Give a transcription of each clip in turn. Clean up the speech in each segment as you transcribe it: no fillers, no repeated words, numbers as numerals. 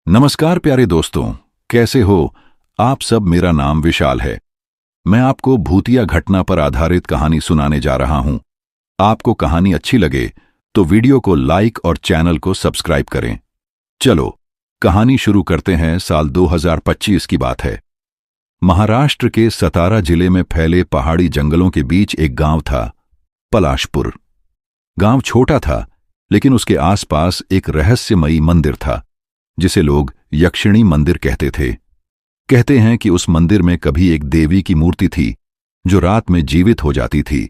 नमस्कार प्यारे दोस्तों, कैसे हो आप सब। मेरा नाम विशाल है। मैं आपको भूतिया घटना पर आधारित कहानी सुनाने जा रहा हूं। आपको कहानी अच्छी लगे तो वीडियो को लाइक और चैनल को सब्सक्राइब करें। चलो कहानी शुरू करते हैं। साल 2025 की बात है। महाराष्ट्र के सतारा जिले में फैले पहाड़ी जंगलों के बीच एक गांव था, पलाशपुर। गांव छोटा था, लेकिन उसके आसपास एक रहस्यमयी मंदिर था जिसे लोग यक्षिणी मंदिर कहते थे। कहते हैं कि उस मंदिर में कभी एक देवी की मूर्ति थी जो रात में जीवित हो जाती थी।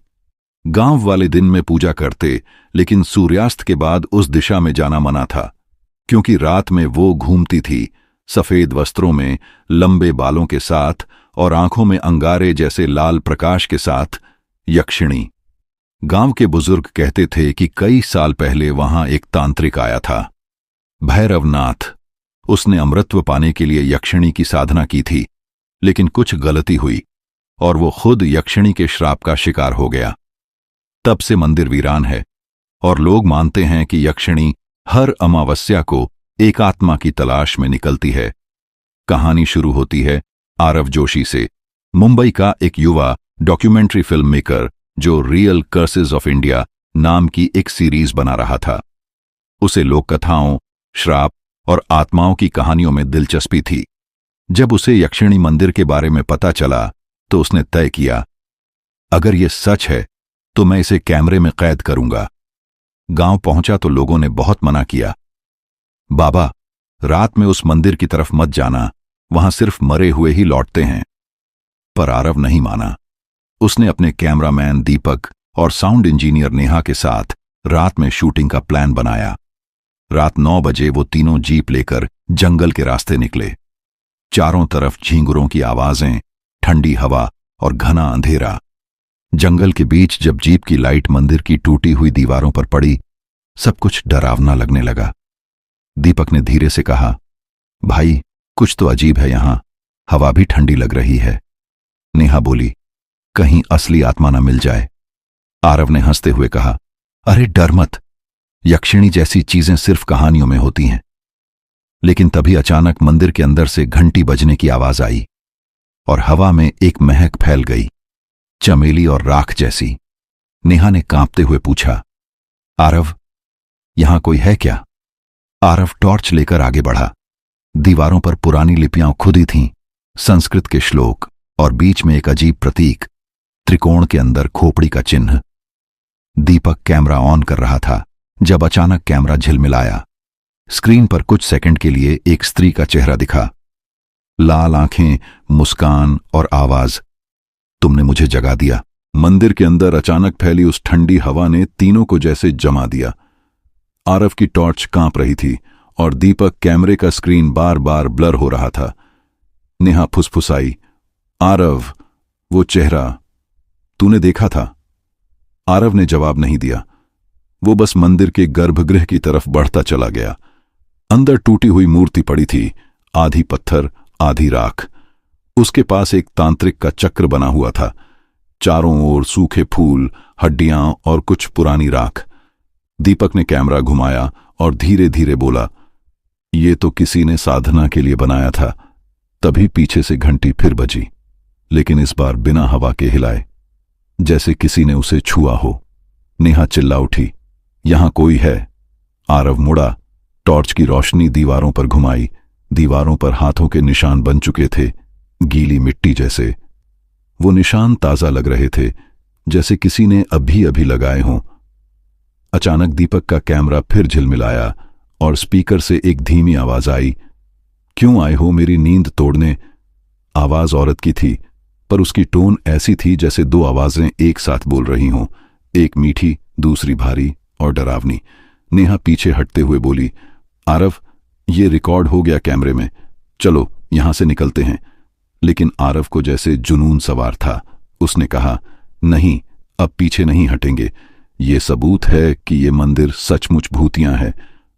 गांव वाले दिन में पूजा करते, लेकिन सूर्यास्त के बाद उस दिशा में जाना मना था, क्योंकि रात में वो घूमती थी, सफेद वस्त्रों में, लंबे बालों के साथ और आंखों में अंगारे जैसे लाल प्रकाश के साथ। यक्षिणी। गांव के बुजुर्ग कहते थे कि कई साल पहले वहां एक तांत्रिक आया था, भैरवनाथ। उसने अमृतत्व पाने के लिए यक्षिणी की साधना की थी, लेकिन कुछ गलती हुई और वो खुद यक्षिणी के श्राप का शिकार हो गया। तब से मंदिर वीरान है और लोग मानते हैं कि यक्षिणी हर अमावस्या को एक आत्मा की तलाश में निकलती है। कहानी शुरू होती है आरव जोशी से, मुंबई का एक युवा डॉक्यूमेंट्री फिल्म मेकर जो रियल कर्सेस ऑफ इंडिया नाम की एक सीरीज बना रहा था। उसे लोक कथाओं, श्राप और आत्माओं की कहानियों में दिलचस्पी थी। जब उसे यक्षिणी मंदिर के बारे में पता चला तो उसने तय किया, अगर यह सच है तो मैं इसे कैमरे में कैद करूंगा। गांव पहुंचा तो लोगों ने बहुत मना किया। बाबा, रात में उस मंदिर की तरफ मत जाना, वहां सिर्फ मरे हुए ही लौटते हैं। पर आरव नहीं माना। उसने अपने कैमरामैन दीपक और साउंड इंजीनियर नेहा के साथ रात में शूटिंग का प्लान बनाया। रात 9 बजे वो तीनों जीप लेकर जंगल के रास्ते निकले। चारों तरफ झींगुरों की आवाजें, ठंडी हवा और घना अंधेरा। जंगल के बीच जब जीप की लाइट मंदिर की टूटी हुई दीवारों पर पड़ी, सब कुछ डरावना लगने लगा। दीपक ने धीरे से कहा, भाई कुछ तो अजीब है यहां, हवा भी ठंडी लग रही है। नेहा बोली, कहीं असली आत्मा न मिल जाए। आरव ने हंसते हुए कहा, अरे डर मत, यक्षिणी जैसी चीजें सिर्फ कहानियों में होती हैं। लेकिन तभी अचानक मंदिर के अंदर से घंटी बजने की आवाज आई और हवा में एक महक फैल गई, चमेली और राख जैसी। नेहा ने कांपते हुए पूछा, आरव यहां कोई है क्या? आरव टॉर्च लेकर आगे बढ़ा। दीवारों पर पुरानी लिपियां खुदी थीं, संस्कृत के श्लोक, और बीच में एक अजीब प्रतीक, त्रिकोण के अंदर खोपड़ी का चिन्ह। दीपक कैमरा ऑन कर रहा था जब अचानक कैमरा झिलमिलाया। स्क्रीन पर कुछ सेकंड के लिए एक स्त्री का चेहरा दिखा, लाल आंखें, मुस्कान और आवाज, तुमने मुझे जगा दिया। मंदिर के अंदर अचानक फैली उस ठंडी हवा ने तीनों को जैसे जमा दिया। आरव की टॉर्च कांप रही थी और दीपक कैमरे का स्क्रीन बार बार ब्लर हो रहा था। नेहा फुसफुसाई, आरव वो चेहरा तूने देखा था? आरव ने जवाब नहीं दिया। वो बस मंदिर के गर्भगृह की तरफ बढ़ता चला गया। अंदर टूटी हुई मूर्ति पड़ी थी, आधी पत्थर आधी राख। उसके पास एक तांत्रिक का चक्र बना हुआ था, चारों ओर सूखे फूल, हड्डियां और कुछ पुरानी राख। दीपक ने कैमरा घुमाया और धीरे धीरे बोला, ये तो किसी ने साधना के लिए बनाया था। तभी पीछे से घंटी फिर बजी, लेकिन इस बार बिना हवा के हिलाए, जैसे किसी ने उसे छुआ हो। नेहा चिल्ला उठी, यहां कोई है। आरव मुड़ा, टॉर्च की रोशनी दीवारों पर घुमाई। दीवारों पर हाथों के निशान बन चुके थे, गीली मिट्टी जैसे। वो निशान ताजा लग रहे थे, जैसे किसी ने अभी अभी लगाए हों। अचानक दीपक का कैमरा फिर झिलमिलाया और स्पीकर से एक धीमी आवाज आई, क्यों आए हो मेरी नींद तोड़ने? आवाज औरत की थी, पर उसकी टोन ऐसी थी जैसे दो आवाजें एक साथ बोल रही हों, एक मीठी, दूसरी भारी और डरावनी। नेहा पीछे हटते हुए बोली, आरव ये रिकॉर्ड हो गया कैमरे में, चलो यहां से निकलते हैं। लेकिन आरव को जैसे जुनून सवार था। उसने कहा, नहीं, अब पीछे नहीं हटेंगे। ये सबूत है कि ये मंदिर सचमुच भूतियां है।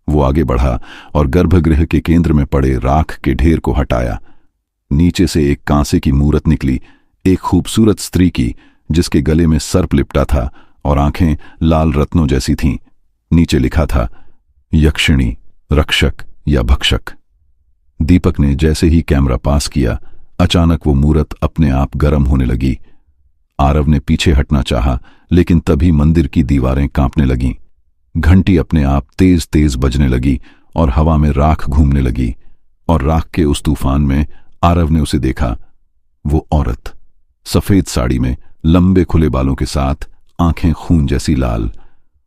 वो आगे बढ़ा और गर्भगृह के केंद्र में पड़े राख के ढेर को हटाया। नीचे से एक कांसे की मूरत निकली, एक खूबसूरत स्त्री की, जिसके गले में सर्प लिपटा था और आंखें लाल रत्नों जैसी थीं। नीचे लिखा था, यक्षिणी, रक्षक या भक्षक। दीपक ने जैसे ही कैमरा पास किया, अचानक वो मूरत अपने आप गर्म होने लगी। आरव ने पीछे हटना चाहा, लेकिन तभी मंदिर की दीवारें कांपने लगीं। घंटी अपने आप तेज तेज बजने लगी और हवा में राख घूमने लगी। और राख के उस तूफान में आरव ने उसे देखा। वो औरत सफेद साड़ी में, लंबे खुले बालों के साथ, आंखें खून जैसी लाल,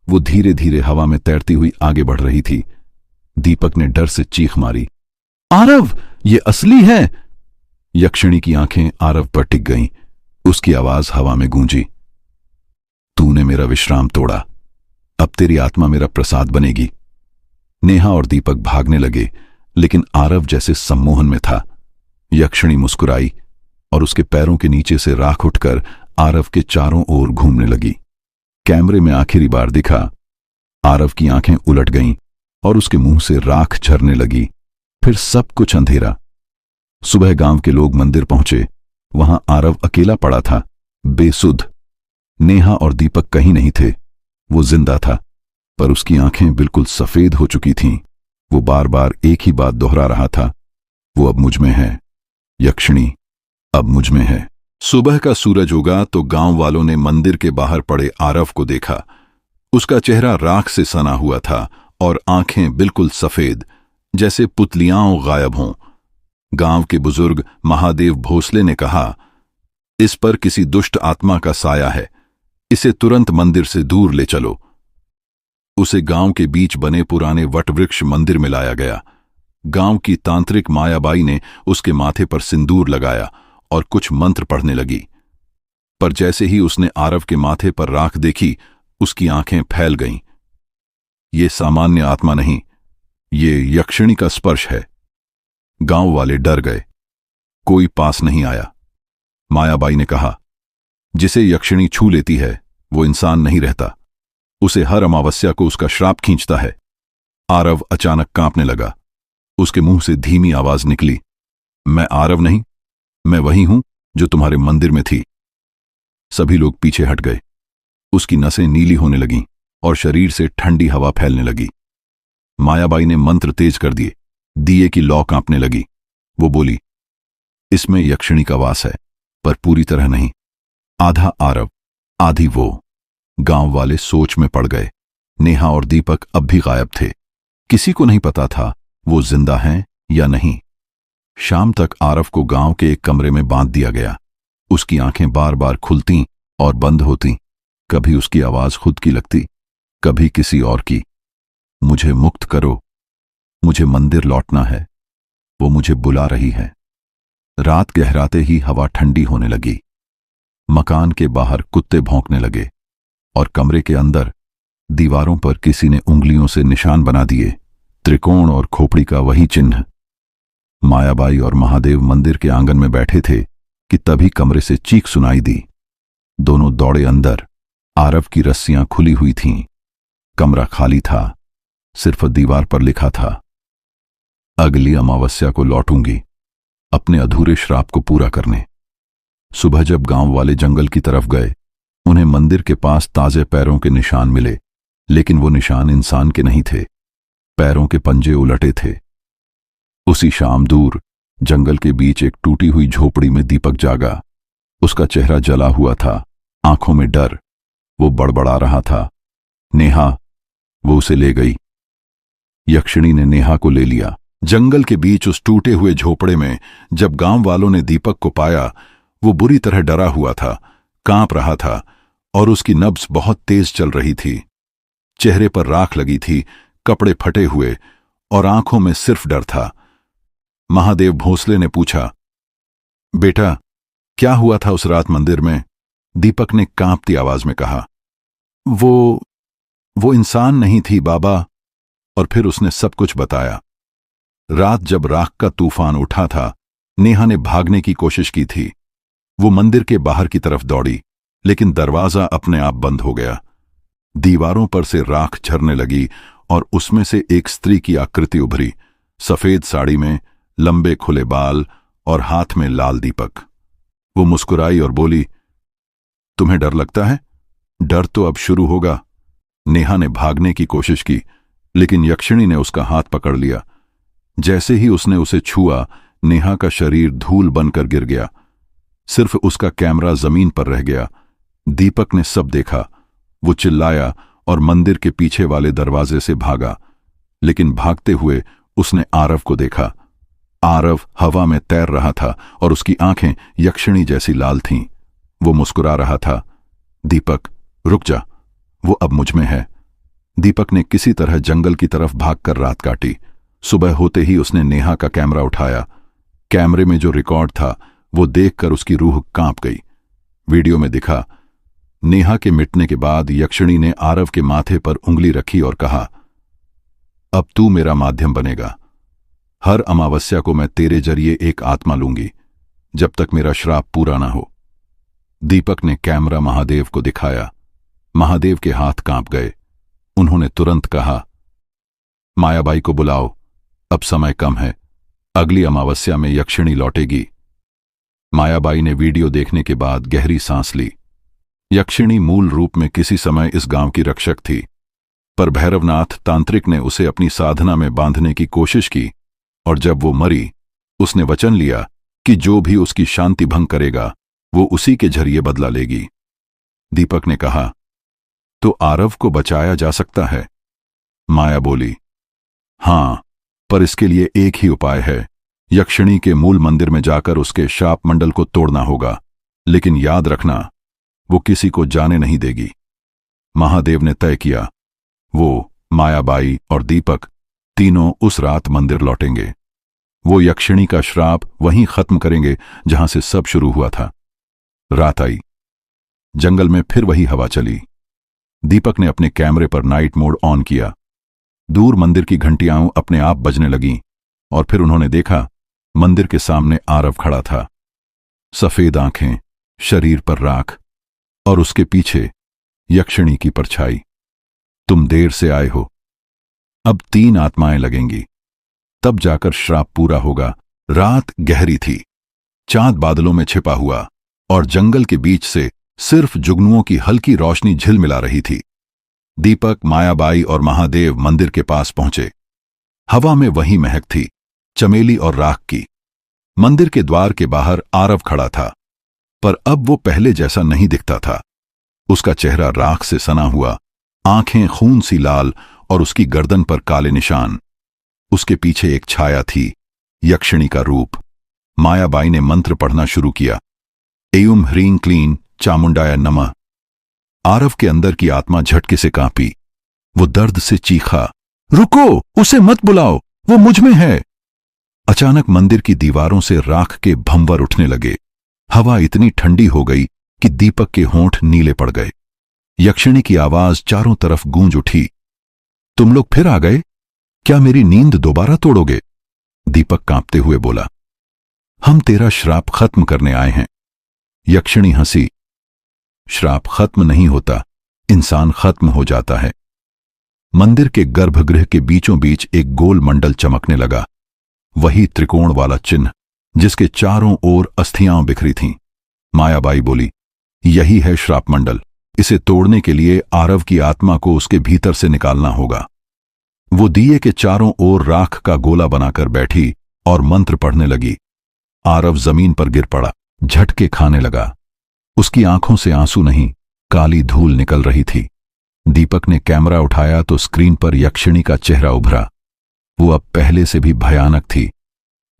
वो धीरे धीरे हवा में तैरती हुई आगे बढ़ रही थी। दीपक ने डर से चीख मारी, आरव, ये असली है। यक्षिणी की आंखें आरव पर टिक गईं। उसकी आवाज हवा में गूंजी, तूने मेरा विश्राम तोड़ा, अब तेरी आत्मा मेरा प्रसाद बनेगी। नेहा और दीपक भागने लगे, लेकिन आरव जैसे सम्मोहन में था। यक्षिणी मुस्कुराई और उसके पैरों के नीचे से राख उठकर आरव के चारों ओर घूमने लगी। कैमरे में आखिरी बार दिखा, आरव की आंखें उलट गईं और उसके मुंह से राख झरने लगी। फिर सब कुछ अंधेरा। सुबह गांव के लोग मंदिर पहुंचे। वहां आरव अकेला पड़ा था, बेसुध। नेहा और दीपक कहीं नहीं थे। वो जिंदा था, पर उसकी आंखें बिल्कुल सफेद हो चुकी थीं। वो बार बार एक ही बात दोहरा रहा था, वो अब मुझ में है, यक्षिणी अब मुझ में है। सुबह का सूरज उगा तो गांव वालों ने मंदिर के बाहर पड़े आरव को देखा। उसका चेहरा राख से सना हुआ था और आंखें बिल्कुल सफेद, जैसे पुतलियां गायब हों। गांव के बुजुर्ग महादेव भोसले ने कहा, इस पर किसी दुष्ट आत्मा का साया है, इसे तुरंत मंदिर से दूर ले चलो। उसे गांव के बीच बने पुराने वटवृक्ष मंदिर में लाया गया। गांव की तांत्रिक मायाबाई ने उसके माथे पर सिंदूर लगाया और कुछ मंत्र पढ़ने लगी। पर जैसे ही उसने आरव के माथे पर राख देखी, उसकी आंखें फैल गईं। ये सामान्य आत्मा नहीं, ये यक्षिणी का स्पर्श है। गांव वाले डर गए। कोई पास नहीं आया। मायाबाई ने कहा, जिसे यक्षिणी छू लेती है वो इंसान नहीं रहता, उसे हर अमावस्या को उसका श्राप खींचता है। आरव अचानक कांपने लगा। उसके मुंह से धीमी आवाज निकली, मैं आरव नहीं, मैं वही हूं जो तुम्हारे मंदिर में थी। सभी लोग पीछे हट गए। उसकी नसें नीली होने लगीं और शरीर से ठंडी हवा फैलने लगी। मायाबाई ने मंत्र तेज कर दिए। दिए की लौ कांपने लगी। वो बोली, इसमें यक्षिणी का वास है, पर पूरी तरह नहीं। आधा आरव, आधी वो। गांव वाले सोच में पड़ गए। नेहा और दीपक अब भी गायब थे। किसी को नहीं पता था वो जिंदा हैं या नहीं। शाम तक आरव को गांव के एक कमरे में बांध दिया गया। उसकी आंखें बार बार खुलती और बंद होती। कभी उसकी आवाज खुद की लगती, कभी किसी और की। मुझे मुक्त करो, मुझे मंदिर लौटना है, वो मुझे बुला रही है। रात गहराते ही हवा ठंडी होने लगी। मकान के बाहर कुत्ते भौंकने लगे और कमरे के अंदर दीवारों पर किसी ने उंगलियों से निशान बना दिए, त्रिकोण और खोपड़ी का वही चिन्ह। मायाबाई और महादेव मंदिर के आंगन में बैठे थे कि तभी कमरे से चीख सुनाई दी। दोनों दौड़े अंदर। आरव की रस्सियां खुली हुई थीं। कमरा खाली था, सिर्फ दीवार पर लिखा था, अगली अमावस्या को लौटूंगी, अपने अधूरे श्राप को पूरा करने। सुबह जब गांव वाले जंगल की तरफ गए, उन्हें मंदिर के पास ताजे पैरों के निशान मिले, लेकिन वो निशान इंसान के नहीं थे। पैरों के पंजे उलटे थे। उसी शाम दूर जंगल के बीच एक टूटी हुई झोपड़ी में दीपक जागा। उसका चेहरा जला हुआ था, आंखों में डर। वो बड़बड़ा रहा था, नेहा। वो उसे ले गई। यक्षिणी ने नेहा को ले लिया। जंगल के बीच उस टूटे हुए झोपड़े में जब गांव वालों ने दीपक को पाया, वो बुरी तरह डरा हुआ था, कांप रहा था और उसकी नब्ज बहुत तेज चल रही थी। चेहरे पर राख लगी थी, कपड़े फटे हुए और आंखों में सिर्फ डर था। महादेव भोसले ने पूछा, बेटा, क्या हुआ था उस रात मंदिर में? दीपक ने कांपती आवाज में कहा, वो इंसान नहीं थी बाबा। और फिर उसने सब कुछ बताया। रात जब राख का तूफान उठा था, नेहा ने भागने की कोशिश की थी। वो मंदिर के बाहर की तरफ दौड़ी, लेकिन दरवाजा अपने आप बंद हो गया। दीवारों पर से राख झरने लगी और उसमें से एक स्त्री की आकृति उभरी, सफेद साड़ी में, लंबे खुले बाल और हाथ में लाल दीपक। वो मुस्कुराई और बोली, तुम्हें डर लगता है? डर तो अब शुरू होगा। नेहा ने भागने की कोशिश की, लेकिन यक्षिणी ने उसका हाथ पकड़ लिया। जैसे ही उसने उसे छुआ, नेहा का शरीर धूल बनकर गिर गया। सिर्फ उसका कैमरा जमीन पर रह गया। दीपक ने सब देखा। वो चिल्लाया और मंदिर के पीछे वाले दरवाजे से भागा, लेकिन भागते हुए उसने आरव को देखा। आरव हवा में तैर रहा था और उसकी आंखें यक्षिणी जैसी लाल थीं। वो मुस्कुरा रहा था। दीपक, रुक जा, वो अब मुझ में है। दीपक ने किसी तरह जंगल की तरफ भागकर रात काटी। सुबह होते ही उसने नेहा का कैमरा उठाया। कैमरे में जो रिकॉर्ड था वो देखकर उसकी रूह कांप गई। वीडियो में दिखा, नेहा के मिटने के बाद यक्षिणी ने आरव के माथे पर उंगली रखी और कहा, अब तू मेरा माध्यम बनेगा। हर अमावस्या को मैं तेरे जरिए एक आत्मा लूंगी, जब तक मेरा श्राप पूरा ना हो। दीपक ने कैमरा महादेव को दिखाया। महादेव के हाथ कांप गए। उन्होंने तुरंत कहा, मायाबाई को बुलाओ, अब समय कम है। अगली अमावस्या में यक्षिणी लौटेगी। मायाबाई ने वीडियो देखने के बाद गहरी सांस ली। यक्षिणी मूल रूप में किसी समय इस गांव की रक्षक थी, पर भैरवनाथ तांत्रिक ने उसे अपनी साधना में बांधने की कोशिश की, और जब वो मरी, उसने वचन लिया कि जो भी उसकी शांति भंग करेगा वो उसी के जरिए बदला लेगी। दीपक ने कहा, तो आरव को बचाया जा सकता है? माया बोली, हां, पर इसके लिए एक ही उपाय है। यक्षिणी के मूल मंदिर में जाकर उसके शाप मंडल को तोड़ना होगा, लेकिन याद रखना, वो किसी को जाने नहीं देगी। महादेव ने तय किया, वो, मायाबाई और दीपक तीनों उस रात मंदिर लौटेंगे। वो यक्षिणी का श्राप वहीं खत्म करेंगे जहां से सब शुरू हुआ था। रात आई। जंगल में फिर वही हवा चली। दीपक ने अपने कैमरे पर नाइट मोड ऑन किया। दूर मंदिर की घंटियां अपने आप बजने लगीं, और फिर उन्होंने देखा, मंदिर के सामने आरव खड़ा था। सफेद आंखें, शरीर पर राख, और उसके पीछे यक्षिणी की परछाई। तुम देर से आए हो। अब 3 आत्माएं लगेंगी, तब जाकर श्राप पूरा होगा। रात गहरी थी। चांद बादलों में छिपा हुआ, और जंगल के बीच से सिर्फ जुगनुओं की हल्की रोशनी झिलमिला रही थी। दीपक, मायाबाई और महादेव मंदिर के पास पहुंचे। हवा में वही महक थी, चमेली और राख की। मंदिर के द्वार के बाहर आरव खड़ा था, पर अब वो पहले जैसा नहीं दिखता था। उसका चेहरा राख से सना हुआ, आंखें खून सी लाल, और उसकी गर्दन पर काले निशान। उसके पीछे एक छाया थी, यक्षिणी का रूप। मायाबाई ने मंत्र पढ़ना शुरू किया, एयुम ह्रीं क्लीं चामुंडाय नमः। आरव के अंदर की आत्मा झटके से कांपी। वो दर्द से चीखा, रुको, उसे मत बुलाओ, वो मुझ में है। अचानक मंदिर की दीवारों से राख के भंवर उठने लगे। हवा इतनी ठंडी हो गई कि दीपक के होंठ नीले पड़ गए। यक्षिणी की आवाज चारों तरफ गूंज उठी, तुम लोग फिर आ गए? क्या मेरी नींद दोबारा तोड़ोगे? दीपक कांपते हुए बोला, हम तेरा श्राप खत्म करने आए हैं। यक्षिणी हंसी, श्राप खत्म नहीं होता, इंसान खत्म हो जाता है। मंदिर के गर्भगृह के बीचों बीच एक गोल मंडल चमकने लगा, वही त्रिकोण वाला चिन्ह जिसके चारों ओर अस्थियां बिखरी थीं। मायाबाई बोली, यही है श्राप मंडल। इसे तोड़ने के लिए आरव की आत्मा को उसके भीतर से निकालना होगा। वो दिए के चारों ओर राख का गोला बनाकर बैठी और मंत्र पढ़ने लगी। आरव जमीन पर गिर पड़ा, झटके खाने लगा। उसकी आंखों से आंसू नहीं, काली धूल निकल रही थी। दीपक ने कैमरा उठाया तो स्क्रीन पर यक्षिणी का चेहरा उभरा। वो अब पहले से भी भयानक थी।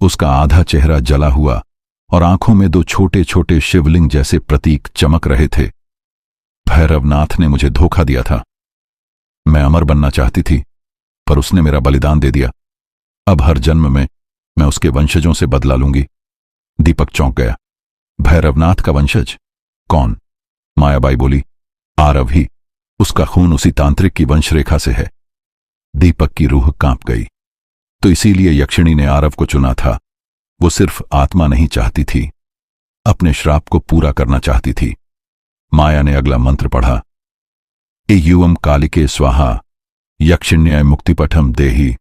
उसका आधा चेहरा जला हुआ और आंखों में 2 छोटे छोटे शिवलिंग जैसे प्रतीक चमक रहे थे। भैरवनाथ ने मुझे धोखा दिया था। मैं अमर बनना चाहती थी, पर उसने मेरा बलिदान दे दिया। अब हर जन्म में मैं उसके वंशजों से बदला लूंगी। दीपक चौंक गया। भैरवनाथ का वंशज? कौन? मायाबाई बोली, आरव ही। उसका खून उसी तांत्रिक की वंशरेखा से है। दीपक की रूह कांप गई। तो इसीलिए यक्षिणी ने आरव को चुना था। वो सिर्फ आत्मा नहीं चाहती थी, अपने श्राप को पूरा करना चाहती थी। माया ने अगला मंत्र पढ़ा, ए युवम कालिके स्वाहा यक्षिण्याय मुक्तिपठम देही।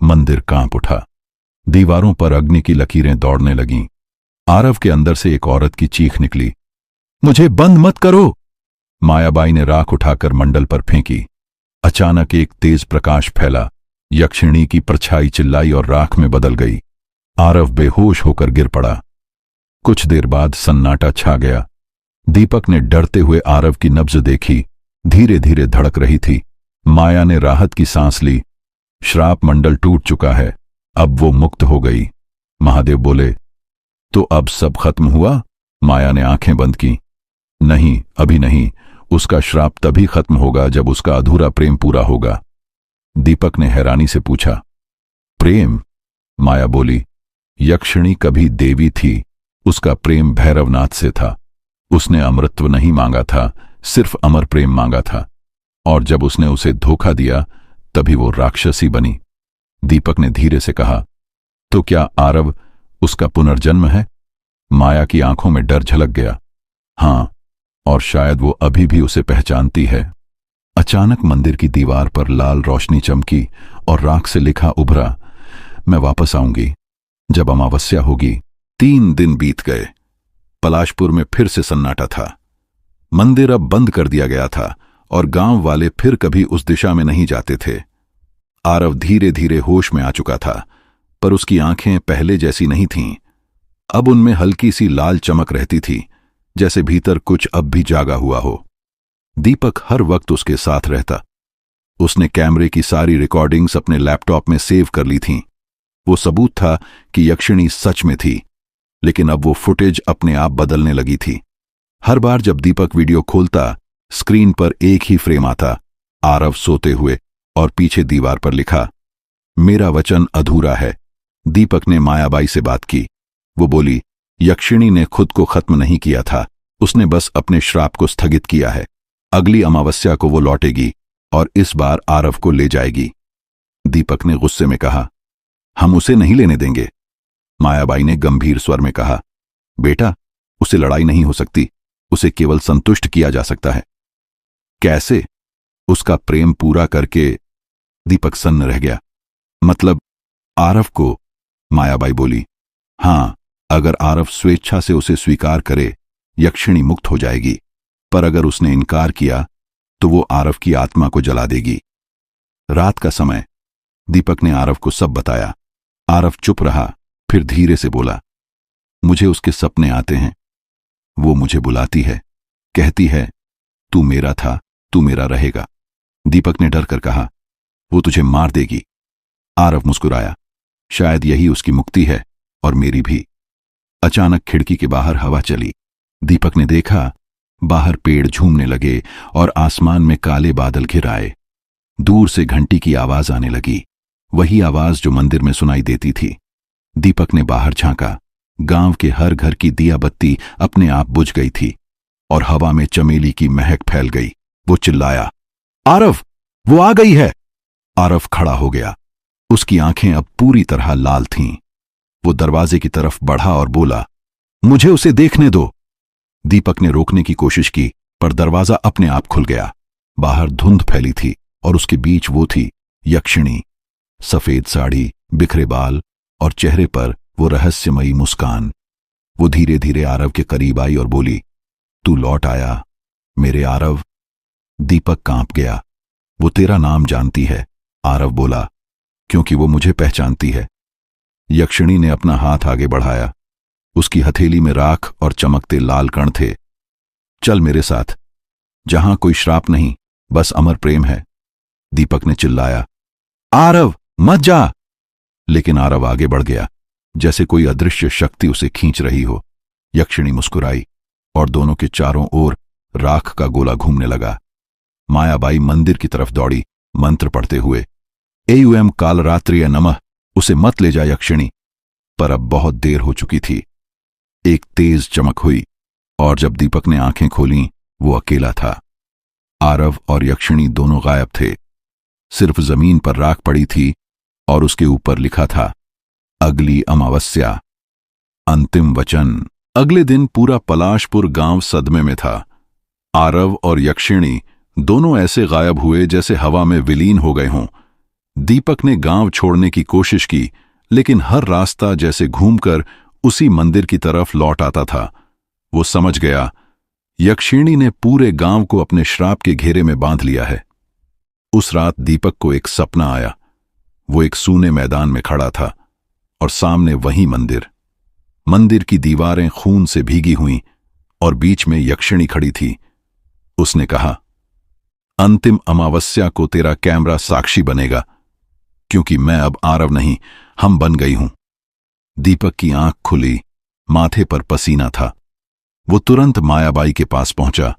मंदिर कांप उठा। दीवारों पर अग्नि की लकीरें दौड़ने लगीं। आरव के अंदर से एक औरत की चीख निकली, मुझे बंद मत करो। मायाबाई ने राख उठाकर मंडल पर फेंकी। अचानक एक तेज प्रकाश फैला यक्षिणी की परछाई चिल्लाई और राख में बदल गई। आरव बेहोश होकर गिर पड़ा। कुछ देर बाद सन्नाटा छा गया। दीपक ने डरते हुए आरव की नब्ज देखी, धीरे धीरे धड़क रही थी। माया ने राहत की सांस ली। श्राप मंडल टूट चुका है, अब वो मुक्त हो गई। महादेव बोले, तो अब सब खत्म हुआ? माया ने आंखें बंद की। नहीं, अभी नहीं। उसका श्राप तभी खत्म होगा जब उसका अधूरा प्रेम पूरा होगा। दीपक ने हैरानी से पूछा, प्रेम? माया बोली, यक्षिणी कभी देवी थी, उसका प्रेम भैरवनाथ से था। उसने अमृतत्व नहीं मांगा था, सिर्फ अमर प्रेम मांगा था, और जब उसने उसे धोखा दिया तभी वो राक्षसी बनी। दीपक ने धीरे से कहा, तो क्या आरव उसका पुनर्जन्म है? माया की आंखों में डर झलक गया। हां, और शायद वो अभी भी उसे पहचानती है। अचानक मंदिर की दीवार पर लाल रोशनी चमकी और राख से लिखा उभरा, मैं वापस आऊंगी जब अमावस्या होगी। 3 दिन बीत गए। पलाशपुर में फिर से सन्नाटा था। मंदिर अब बंद कर दिया गया था और गांव वाले फिर कभी उस दिशा में नहीं जाते थे। आरव धीरे धीरे होश में आ चुका था, पर उसकी आंखें पहले जैसी नहीं थीं। अब उनमें हल्की सी लाल चमक रहती थी, जैसे भीतर कुछ अब भी जागा हुआ हो। दीपक हर वक्त उसके साथ रहता। उसने कैमरे की सारी रिकॉर्डिंग्स अपने लैपटॉप में सेव कर ली थीं। वो सबूत था कि यक्षिणी सच में थी, लेकिन अब वो फुटेज अपने आप बदलने लगी थी। हर बार जब दीपक वीडियो खोलता, स्क्रीन पर एक ही फ्रेम आता, आरव सोते हुए, और पीछे दीवार पर लिखा, मेरा वचन अधूरा है। दीपक ने मायाबाई से बात की। वो बोली, यक्षिणी ने खुद को खत्म नहीं किया था, उसने बस अपने श्राप को स्थगित किया है। अगली अमावस्या को वो लौटेगी और इस बार आरव को ले जाएगी। दीपक ने गुस्से में कहा, हम उसे नहीं लेने देंगे। मायाबाई ने गंभीर स्वर में कहा, बेटा, उसे लड़ाई नहीं हो सकती, उसे केवल संतुष्ट किया जा सकता है। कैसे? उसका प्रेम पूरा करके। दीपक सन्न रह गया। मतलब आरव को? मायाबाई बोली, हां, अगर आरव स्वेच्छा से उसे स्वीकार करे, यक्षिणी मुक्त हो जाएगी, पर अगर उसने इनकार किया तो वो आरव की आत्मा को जला देगी। रात का समय। दीपक ने आरव को सब बताया। आरव चुप रहा, फिर धीरे से बोला, मुझे उसके सपने आते हैं। वो मुझे बुलाती है, कहती है, तू मेरा था, तू मेरा रहेगा। दीपक ने डर कर कहा, वो तुझे मार देगी। आरव मुस्कुराया, शायद यही उसकी मुक्ति है, और मेरी भी। अचानक खिड़की के बाहर हवा चली। दीपक ने देखा, बाहर पेड़ झूमने लगे और आसमान में काले बादल घिर आए। दूर से घंटी की आवाज आने लगी, वही आवाज जो मंदिर में सुनाई देती थी। दीपक ने बाहर झांका। गांव के हर घर की दिया बत्ती अपने आप बुझ गई थी और हवा में चमेली की महक फैल गई। वो चिल्लाया, आरव, वो आ गई है। आरव खड़ा हो गया। उसकी आंखें अब पूरी तरह लाल थीं। वो दरवाजे की तरफ बढ़ा और बोला, मुझे उसे देखने दो। दीपक ने रोकने की कोशिश की, पर दरवाजा अपने आप खुल गया। बाहर धुंध फैली थी और उसके बीच वो थी, यक्षिणी। सफेद साड़ी, बिखरे बाल और चेहरे पर वो रहस्यमयी मुस्कान। वो धीरे धीरे आरव के करीब आई और बोली, तू लौट आया, मेरे आरव। दीपक कांप गया। वो तेरा नाम जानती है, आरव बोला, क्योंकि वो मुझे पहचानती है। यक्षिणी ने अपना हाथ आगे बढ़ाया। उसकी हथेली में राख और चमकते लाल कण थे। चल मेरे साथ, जहां कोई श्राप नहीं, बस अमर प्रेम है। दीपक ने चिल्लाया, आरव, मत जा। लेकिन आरव आगे बढ़ गया, जैसे कोई अदृश्य शक्ति उसे खींच रही हो। यक्षिणी मुस्कुराई और दोनों के चारों ओर राख का गोला घूमने लगा। मायाबाई मंदिर की तरफ दौड़ी, मंत्र पढ़ते हुए, एयुएम कालरात्रिय नमः, उसे मत ले जा यक्षिणी। पर अब बहुत देर हो चुकी थी। एक तेज चमक हुई और जब दीपक ने आंखें खोलीं, वो अकेला था। आरव और यक्षिणी दोनों गायब थे। सिर्फ जमीन पर राख पड़ी थी और उसके ऊपर लिखा था, अगली अमावस्या, अंतिम वचन। अगले दिन पूरा पलाशपुर गांव सदमे में था। आरव और यक्षिणी दोनों ऐसे गायब हुए जैसे हवा में विलीन हो गए हों। दीपक ने गांव छोड़ने की कोशिश की, लेकिन हर रास्ता जैसे घूमकर उसी मंदिर की तरफ लौट आता था। वो समझ गया, यक्षिणी ने पूरे गांव को अपने श्राप के घेरे में बांध लिया है। उस रात दीपक को एक सपना आया। वो एक सूने मैदान में खड़ा था और सामने वही मंदिर। मंदिर की दीवारें खून से भीगी हुईं और बीच में यक्षिणी खड़ी थी। उसने कहा, अंतिम अमावस्या को तेरा कैमरा साक्षी बनेगा, क्योंकि मैं अब आरव नहीं, हम बन गई हूं। दीपक की आंख खुली, माथे पर पसीना था। वो तुरंत मायाबाई के पास पहुंचा।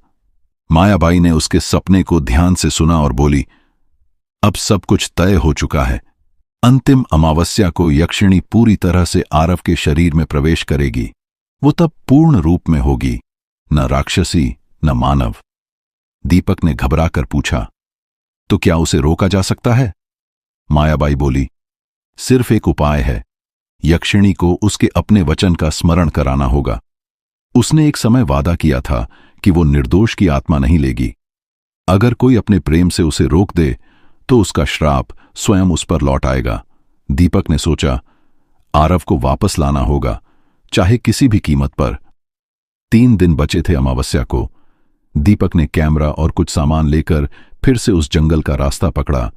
मायाबाई ने उसके सपने को ध्यान से सुना और बोली, अब सब कुछ तय हो चुका है। अंतिम अमावस्या को यक्षिणी पूरी तरह से आरव के शरीर में प्रवेश करेगी। वो तब पूर्ण रूप में होगी, न राक्षसी न मानव। दीपक ने घबराकर पूछा, तो क्या उसे रोका जा सकता है? मायाबाई बोली, सिर्फ एक उपाय है। यक्षिणी को उसके अपने वचन का स्मरण कराना होगा। उसने एक समय वादा किया था कि वो निर्दोष की आत्मा नहीं लेगी। अगर कोई अपने प्रेम से उसे रोक दे तो उसका श्राप स्वयं उस पर लौट आएगा। दीपक ने सोचा, आरव को वापस लाना होगा, चाहे किसी भी कीमत पर। 3 दिन बचे थे अमावस्या को। दीपक ने कैमरा और कुछ सामान लेकर फिर से उस जंगल का रास्ता पकड़ा।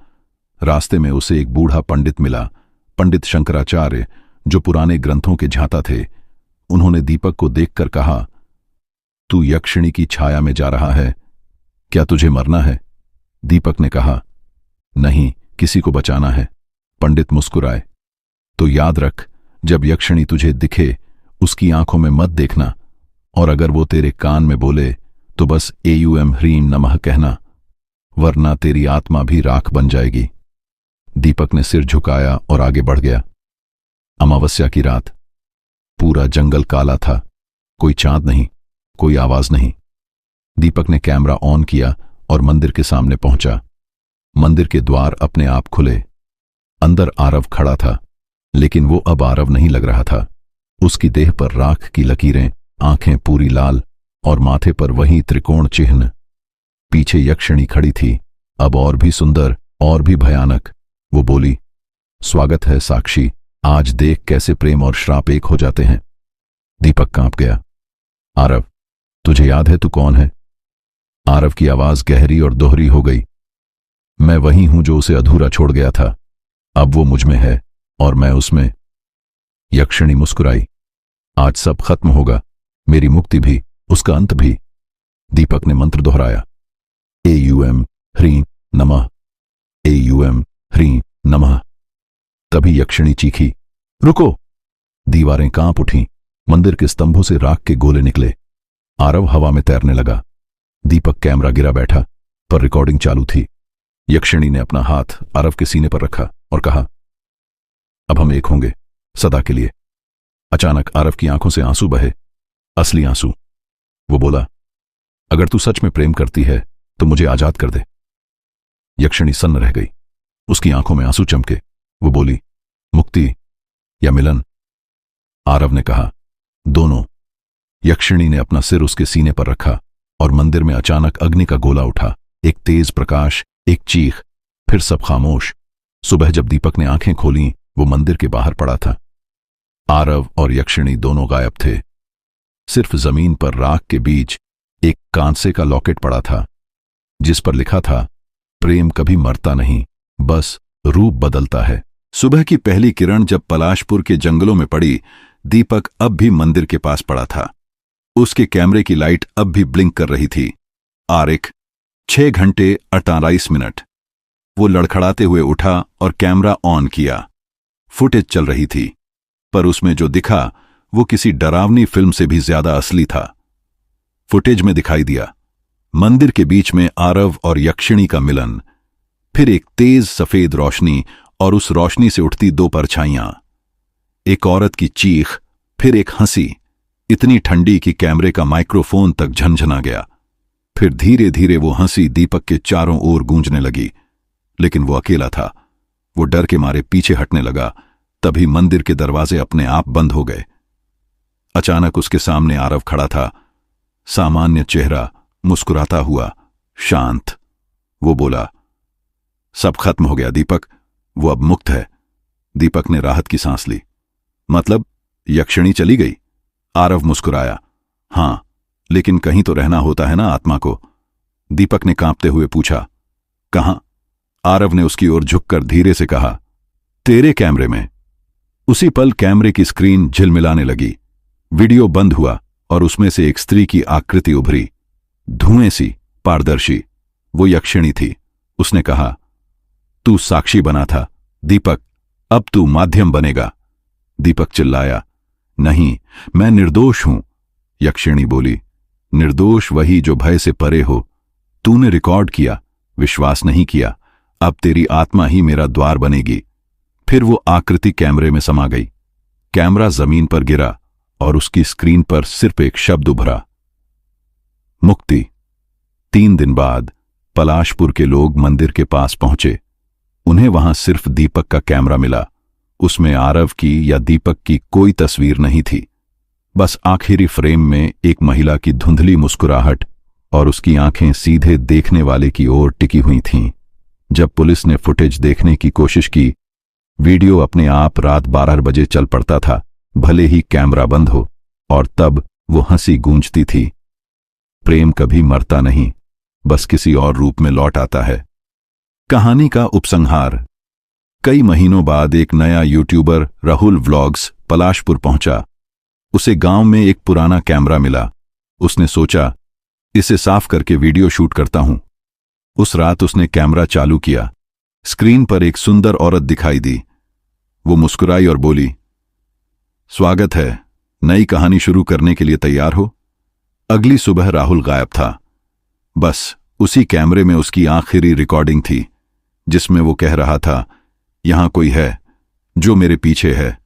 रास्ते में उसे एक बूढ़ा पंडित मिला, पंडित शंकराचार्य, जो पुराने ग्रंथों के झांता थे। उन्होंने दीपक को देखकर कहा, तू यक्षिणी की छाया में जा रहा है, क्या तुझे मरना है? दीपक ने कहा, नहीं, किसी को बचाना है। पंडित मुस्कुराए, तो याद रख, जब यक्षिणी तुझे दिखे उसकी आंखों में मत देखना, और अगर वो तेरे कान में बोले तो बस एयूएम ह्रीम नमः कहना, वरना तेरी आत्मा भी राख बन जाएगी। दीपक ने सिर झुकाया और आगे बढ़ गया। अमावस्या की रात। पूरा जंगल काला था, कोई चांद नहीं, कोई आवाज नहीं। दीपक ने कैमरा ऑन किया और मंदिर के सामने पहुंचा। मंदिर के द्वार अपने आप खुले। अंदर आरव खड़ा था, लेकिन वो अब आरव नहीं लग रहा था। उसकी देह पर राख की लकीरें, आंखें पूरी लाल और माथे पर वही त्रिकोण चिन्ह। पीछे यक्षिणी खड़ी थी, अब और भी सुंदर और भी भयानक। वो बोली, स्वागत है साक्षी, आज देख कैसे प्रेम और श्राप एक हो जाते हैं। दीपक कांप गया। आरव, तुझे याद है तू कौन है? आरव की आवाज गहरी और दोहरी हो गई। मैं वही हूं जो उसे अधूरा छोड़ गया था। अब वो मुझ में है और मैं उसमें। यक्षिणी मुस्कुराई, आज सब खत्म होगा, मेरी मुक्ति भी, उसका अंत भी। दीपक ने मंत्र दोहराया, एयूएम ह्रीं नमः, एयूएम ह्रीं नमः। तभी यक्षिणी चीखी, रुको! दीवारें कांप उठीं, मंदिर के स्तंभों से राख के गोले निकले। आरव हवा में तैरने लगा। दीपक कैमरा गिरा बैठा, पर रिकॉर्डिंग चालू थी। यक्षिणी ने अपना हाथ आरव के सीने पर रखा और कहा, अब हम एक होंगे, सदा के लिए। अचानक आरव की आंखों से आंसू बहे, असली आंसू। वो बोला, अगर तू सच में प्रेम करती है तो मुझे आजाद कर दे। यक्षिणी सन्न रह गई, उसकी आंखों में आंसू चमके। वो बोली, मुक्ति या मिलन? आरव ने कहा, दोनों। यक्षिणी ने अपना सिर उसके सीने पर रखा और मंदिर में अचानक अग्नि का गोला उठा। एक तेज प्रकाश, एक चीख, फिर सब खामोश। सुबह जब दीपक ने आंखें खोलीं, वो मंदिर के बाहर पड़ा था। आरव और यक्षिणी दोनों गायब थे। सिर्फ जमीन पर राख के बीच एक कांसे का लॉकेट पड़ा था, जिस पर लिखा था, प्रेम कभी मरता नहीं, बस रूप बदलता है। सुबह की पहली किरण जब पलाशपुर के जंगलों में पड़ी, दीपक अब भी मंदिर के पास पड़ा था। उसके कैमरे की लाइट अब भी ब्लिंक कर रही थी। आरिक 6 घंटे 48 मिनट। वो लड़खड़ाते हुए उठा और कैमरा ऑन किया। फुटेज चल रही थी, पर उसमें जो दिखा वो किसी डरावनी फिल्म से भी ज्यादा असली था। फुटेज में दिखाई दिया, मंदिर के बीच में आरव और यक्षिणी का मिलन, फिर एक तेज सफेद रोशनी और उस रोशनी से उठती 2 परछाइयां, एक औरत की चीख, फिर एक हंसी, इतनी ठंडी कि कैमरे का माइक्रोफोन तक झनझना गया। फिर धीरे धीरे वो हंसी दीपक के चारों ओर गूंजने लगी, लेकिन वो अकेला था। वो डर के मारे पीछे हटने लगा। तभी मंदिर के दरवाजे अपने आप बंद हो गए। अचानक उसके सामने आरव खड़ा था, सामान्य चेहरा, मुस्कुराता हुआ, शांत। वो बोला, सब खत्म हो गया दीपक, वो अब मुक्त है। दीपक ने राहत की सांस ली। मतलब यक्षिणी चली गई? आरव मुस्कुराया, हां, लेकिन कहीं तो रहना होता है ना आत्मा को। दीपक ने कांपते हुए पूछा, कहां? आरव ने उसकी ओर झुककर धीरे से कहा, तेरे कैमरे में। उसी पल कैमरे की स्क्रीन झिलमिलाने लगी। वीडियो बंद हुआ और उसमें से एक स्त्री की आकृति उभरी, धुएं सी, पारदर्शी। वो यक्षिणी थी। उसने कहा, तू साक्षी बना था दीपक, अब तू माध्यम बनेगा। दीपक चिल्लाया, नहीं, मैं निर्दोष हूं। यक्षिणी बोली, निर्दोष वही जो भय से परे हो। तूने रिकॉर्ड किया, विश्वास नहीं किया। अब तेरी आत्मा ही मेरा द्वार बनेगी। फिर वो आकृति कैमरे में समा गई। कैमरा जमीन पर गिरा और उसकी स्क्रीन पर सिर्फ एक शब्द उभरा, मुक्ति। 3 दिन बाद पलाशपुर के लोग मंदिर के पास पहुंचे। उन्हें वहां सिर्फ दीपक का कैमरा मिला। उसमें आरव की या दीपक की कोई तस्वीर नहीं थी। बस आखिरी फ्रेम में एक महिला की धुंधली मुस्कुराहट और उसकी आंखें सीधे देखने वाले की ओर टिकी हुई थीं। जब पुलिस ने फुटेज देखने की कोशिश की, वीडियो अपने आप रात 12 बजे चल पड़ता था, भले ही कैमरा बंद हो। और तब वो हंसी गूंजती थी, प्रेम कभी मरता नहीं, बस किसी और रूप में लौट आता है। कहानी का उपसंहार। कई महीनों बाद एक नया यूट्यूबर राहुल व्लॉग्स पलाशपुर पहुंचा। उसे गांव में एक पुराना कैमरा मिला। उसने सोचा, इसे साफ करके वीडियो शूट करता हूं। उस रात उसने कैमरा चालू किया। स्क्रीन पर एक सुंदर औरत दिखाई दी। वो मुस्कुराई और बोली, स्वागत है, नई कहानी शुरू करने के लिए तैयार हो? अगली सुबह राहुल गायब था। बस उसी कैमरे में उसकी आखिरी रिकॉर्डिंग थी, जिसमें वो कह रहा था, यहां कोई है जो मेरे पीछे है।